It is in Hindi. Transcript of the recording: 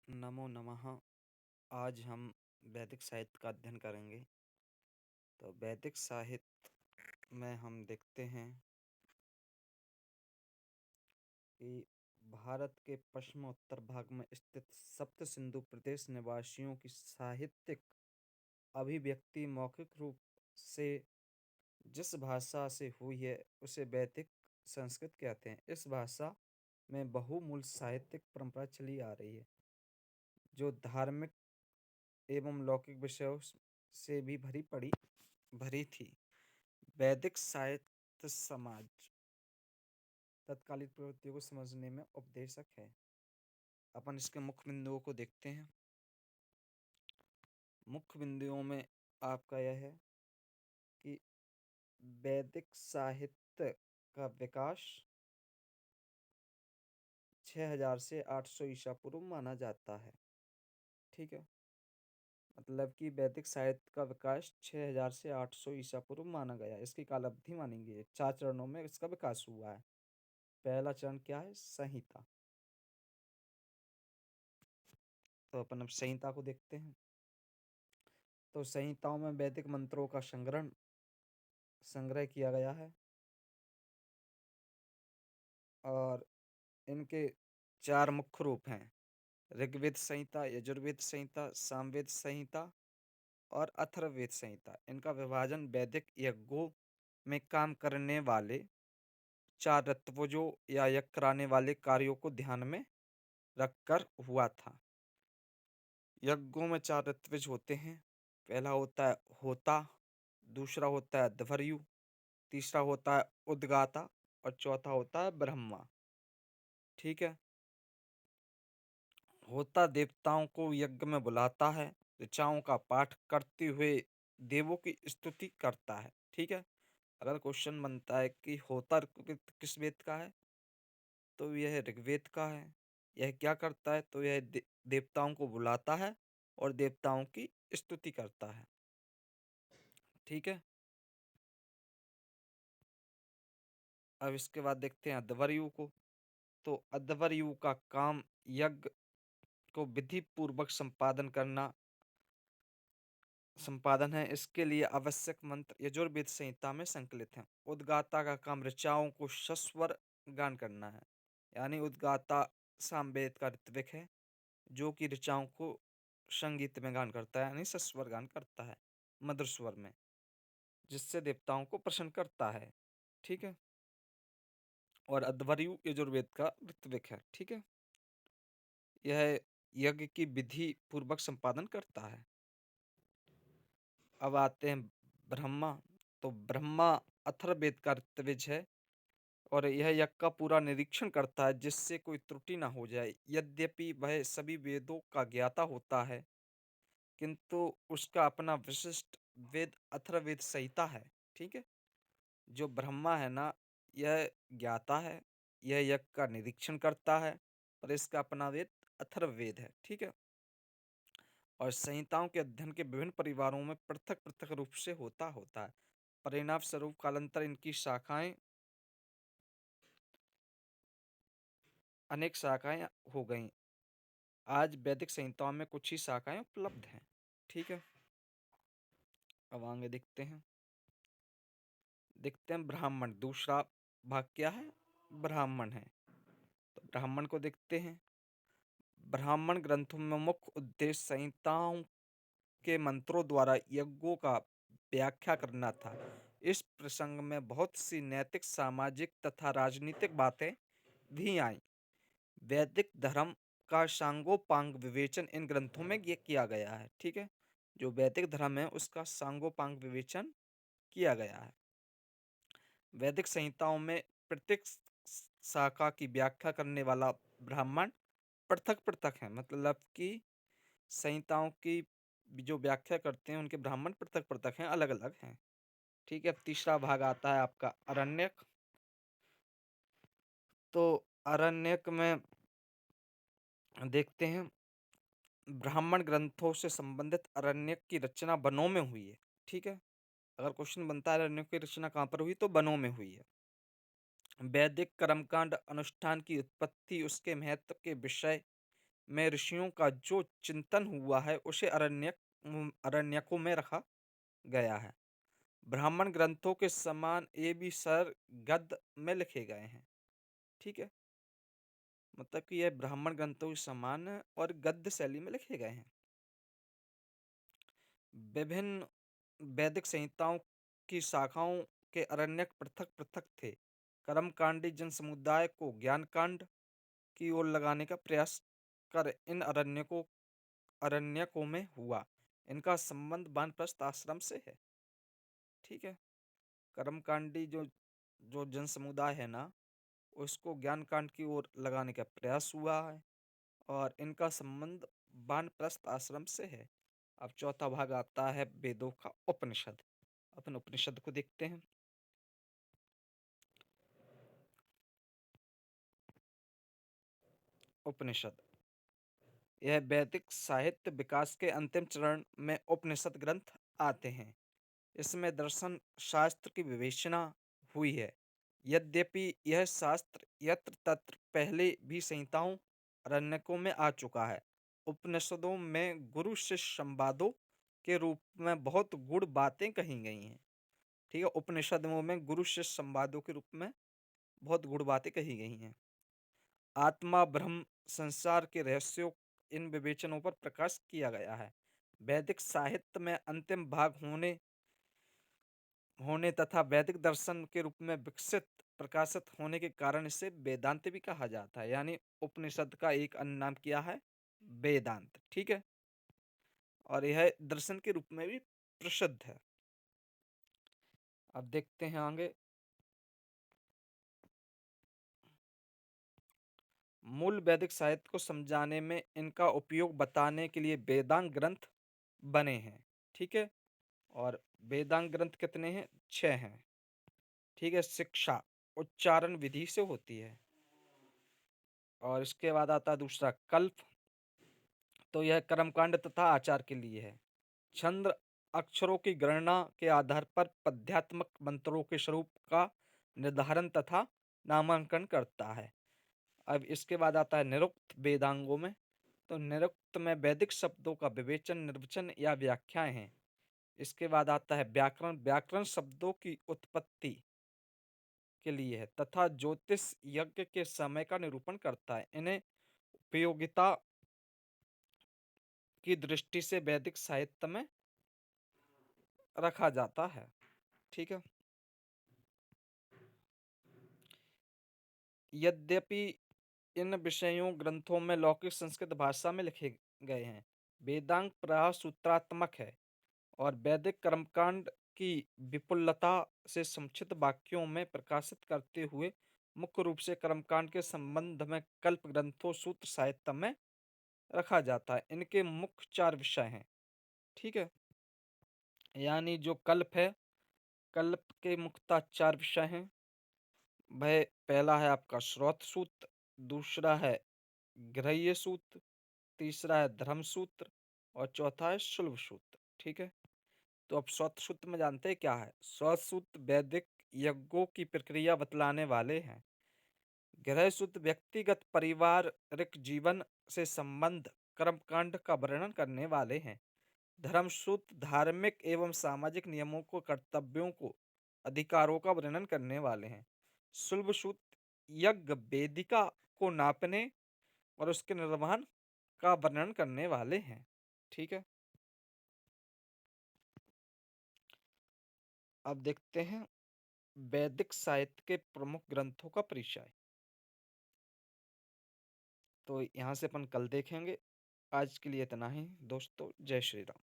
नमो नमः। आज हम वैदिक साहित्य का अध्ययन करेंगे। तो वैदिक साहित्य में हम देखते हैं कि भारत के पश्चिम उत्तर भाग में स्थित सप्त सिंधु प्रदेश निवासियों की साहित्यिक अभिव्यक्ति मौखिक रूप से जिस भाषा से हुई है उसे वैदिक संस्कृत कहते हैं। इस भाषा में बहुमूल साहित्यिक परंपरा चली आ रही है जो धार्मिक एवं लौकिक विषयों से भी भरी थी। वैदिक साहित्य समाज तत्कालीन प्रवृत्तियों को समझने में उपदेशक है। अपन इसके मुख्य बिंदुओं को देखते हैं। मुख्य बिंदुओं में आपका यह है कि वैदिक साहित्य का विकास 6000 से 800 ईसा पूर्व माना जाता है। ठीक है, मतलब कि वैदिक साहित्य का विकास 6000 से 800 ईसा पूर्व माना गया। इसकी काल अवधि मानेंगे 4 चरणों में इसका विकास हुआ है। पहला चरण क्या है? संहिता। तो अपन अब संहिता को देखते हैं। तो संहिताओं में वैदिक मंत्रों का संग्रह किया गया है और इनके 4 मुख्य रूप हैं: ऋग्वेद संहिता, यजुर्वेद संहिता, सामवेद संहिता और अथर्ववेद संहिता। इनका विभाजन वैदिक यज्ञों में काम करने वाले 4 ऋत्विजों या यज्ञ कराने वाले कार्यों को ध्यान में रखकर हुआ था। यज्ञों में 4 ऋत्विज होते हैं। पहला होता है होता, दूसरा होता है ध्वर्यु, तीसरा होता है उद्गाता और चौथा होता है ब्रह्मा। ठीक है, होता देवताओं को यज्ञ में बुलाता है, ऋचाओं का पाठ करते हुए देवों की स्तुति करता है। ठीक है, अगर क्वेश्चन बनता है कि होता किस वेद का है, तो यह ऋग्वेद का है। यह क्या करता है? तो यह देवताओं को बुलाता है और देवताओं की स्तुति करता है। ठीक है, अब इसके बाद देखते हैं अध्वर्यु को। तो अध्वर्यु का काम यज्ञ को विधि पूर्वक संपादन है। इसके लिए आवश्यक मंत्र यजुर्वेद संहिता में संकलित हैं। उद्गाता का काम ऋचाओं को सस्वर गान करना है, यानी उद्गाता सामवेद का ऋत्विक है जो कि ऋचाओं को संगीत में गान करता है, यानी सस्वर गान करता है मधुर स्वर में, जिससे देवताओं को प्रसन्न करता है। ठीक है, और अध्वर्यु यजुर्वेद का ऋत्विक है। ठीक है, यह यज्ञ की विधि पूर्वक संपादन करता है। अब आते हैं ब्रह्मा। तो ब्रह्मा अथर्ववेद का ऋत्विज है और यह यज्ञ का पूरा निरीक्षण करता है जिससे कोई त्रुटि ना हो जाए। यद्यपि वह सभी वेदों का ज्ञाता होता है, किंतु उसका अपना विशिष्ट वेद अथर्ववेद संहिता है। ठीक है, जो ब्रह्मा है ना, यह ज्ञाता है, यह यज्ञ का निरीक्षण करता है, और इसका अपना वेद अथर्ववेद है। ठीक है, और संहिताओं के अध्ययन के विभिन्न परिवारों में पृथक पृथक रूप से होता है। परिणाम स्वरूप कालांतर इनकी शाखाएं अनेक शाखाएं हो गईं। आज वैदिक संहिताओं में कुछ ही शाखाएं उपलब्ध हैं। ठीक है, अब आगे देखते हैं ब्राह्मण। दूसरा भाग क्या है? ब्राह्मण है। तो ब्राह्मण को देखते हैं। ब्राह्मण ग्रंथों में मुख्य उद्देश्य संहिताओं के मंत्रों द्वारा यज्ञों का व्याख्या करना था। इस प्रसंग में बहुत सी नैतिक, सामाजिक तथा राजनीतिक बातें भी आईं। वैदिक धर्म का सांगोपांग विवेचन इन ग्रंथों में ये किया गया है। ठीक है, जो वैदिक धर्म है उसका सांगोपांग विवेचन किया गया है। वैदिक संहिताओं में प्रत्येक शाखा की व्याख्या करने वाला ब्राह्मण पृथक पृथक है, मतलब कि संहिताओं की जो व्याख्या करते हैं उनके ब्राह्मण पृथक पृथक हैं, अलग अलग हैं। ठीक है, अब तीसरा भाग आता है आपका अरण्यक। तो अरण्यक में देखते हैं ब्राह्मण ग्रंथों से संबंधित अरण्यक की रचना वनों में हुई है। ठीक है, अगर क्वेश्चन बनता है अरण्यक की रचना कहाँ पर हुई, तो वनों में हुई है। वैदिक कर्मकांड अनुष्ठान की उत्पत्ति, उसके महत्व के विषय में ऋषियों का जो चिंतन हुआ है उसे अरण्यकों में रखा गया है। ब्राह्मण ग्रंथों के समान ये भी सर गद्य में लिखे गए हैं। ठीक है, मतलब कि यह ब्राह्मण ग्रंथों के समान और गद्य शैली में लिखे गए हैं। विभिन्न वैदिक संहिताओं की शाखाओं के अरण्यक पृथक पृथक थे। कर्मकांडी जन समुदाय को ज्ञान कांड की ओर लगाने का प्रयास कर इन अरण्यकों में हुआ। इनका संबंध वानप्रस्थ आश्रम से है। ठीक है, कर्मकांडी जो जो जन समुदाय है ना, उसको ज्ञान कांड की ओर लगाने का प्रयास हुआ है और इनका संबंध वानप्रस्थ आश्रम से है। अब चौथा भाग आता है वेदों का उपनिषद। अपन उपनिषद को देखते हैं। उपनिषद यह वैदिक साहित्य विकास के अंतिम चरण में उपनिषद ग्रंथ आते हैं। इसमें दर्शन शास्त्र की विवेचना हुई है। यद्यपि यह शास्त्र यत्र तत्र पहले भी संहिताओं अरण्यकों में आ चुका है। उपनिषदों में गुरु शिष्य संवादों के रूप में बहुत गूढ़ बातें कही गई हैं। ठीक है, उपनिषदों में गुरु शिष्य संवादों के रूप में बहुत गूढ़ बातें कही गई हैं। आत्मा ब्रह्म संसार के रहस्यों इन विवेचनों पर प्रकाश किया गया है। वैदिक साहित्य में अंतिम भाग होने होने तथा वैदिक दर्शन के रूप में विकसित प्रकाशित होने के कारण इसे वेदांत भी कहा जाता है। यानी उपनिषद का एक अन्य नाम क्या है? वेदांत। ठीक है, और यह दर्शन के रूप में भी प्रसिद्ध है। अब देखते हैं आगे। मूल वैदिक साहित्य को समझाने में इनका उपयोग बताने के लिए वेदांग ग्रंथ बने हैं। ठीक है, और वेदांग ग्रंथ कितने हैं? 6 हैं। ठीक है, शिक्षा उच्चारण विधि से होती है। और इसके बाद आता है दूसरा कल्प। तो यह कर्मकांड तथा आचार के लिए है। छंद अक्षरों की गणना के आधार पर पद्यात्मक मंत्रों के स्वरूप का निर्धारण तथा नामांकन करता है। अब इसके बाद आता है निरुक्त वेदांगों में। तो निरुक्त में वैदिक शब्दों का विवेचन निर्वचन या व्याख्याएं हैं। इसके बाद आता है व्याकरण। व्याकरण शब्दों की उत्पत्ति के लिए है तथा ज्योतिष यज्ञ के समय का निरूपण करता है। इन्हें उपयोगिता की दृष्टि से वैदिक साहित्य में रखा जाता है। ठीक है, यद्यपि इन विषयों ग्रंथों में लौकिक संस्कृत भाषा में लिखे गए हैं। वेदांग प्रायः सूत्रात्मक है और वैदिक कर्मकांड की विपुलता से संक्षिप्त वाक्यों में प्रकाशित करते हुए मुख्य रूप से कर्मकांड के संबंध में कल्प ग्रंथों सूत्र साहित्य में रखा जाता है। इनके मुख्य 4 विषय हैं। ठीक है, यानी जो कल्प है, कल्प के मुख्यतः 4 विषय हैं। वह पहला है आपका श्रौत सूत्र, दूसरा है गृह्य सूत्र, तीसरा है धर्म सूत्र और चौथा है शुल्ब सूत्र। ठीक है, तो अब श्रौत सूत्र में जानते हैं क्या है? श्रौत सूत्र वैदिक यज्ञों की प्रक्रिया बतलाने वाले हैं। गृह सूत्र व्यक्तिगत पारिवारिक जीवन से संबंध कर्मकांड का वर्णन करने वाले हैं। धर्म सूत्र धार्मिक एवं सामाजिक नियमों को कर्तव्यों को अधिकारों का वर्णन करने वाले हैं। शुल्ब सूत्र यज्ञ वेदिका को नापने और उसके निर्वहन का वर्णन करने वाले हैं। ठीक है, अब देखते हैं वैदिक साहित्य के प्रमुख ग्रंथों का परिचय। तो यहाँ से अपन कल देखेंगे। आज के लिए इतना ही दोस्तों। जय श्री राम।